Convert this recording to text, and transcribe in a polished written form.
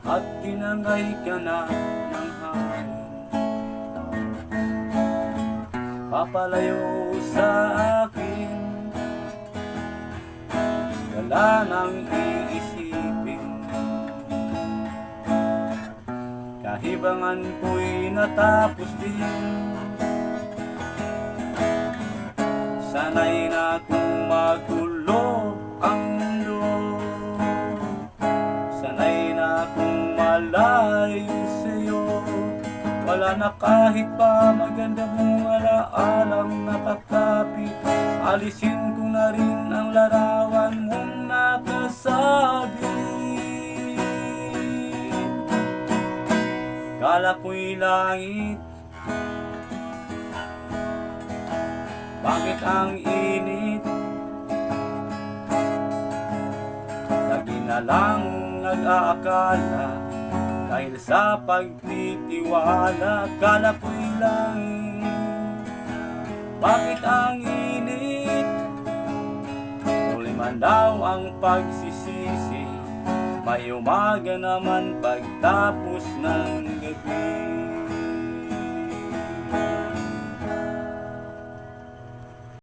at tinangay ka na ng hangin. Papalayo sa akin, wala nang iisipin. Kahibangan ko'y natapos din. Sanay na kung magulo ang mundo, sanay na kung malayo sa'yo. Wala na kahit pa maganda mong alaalang nakakapit. Alisin ko na rin ang larawan mong nakasabi. Kala ko'y langit, bakit ang init? Lagi na lang nag-aakala dahil sa pagtitiwala. Kala ko'y langit, bakit ang init? Tuloy man daw ang pagsisisi, may umaga naman pagtapos ng gabi.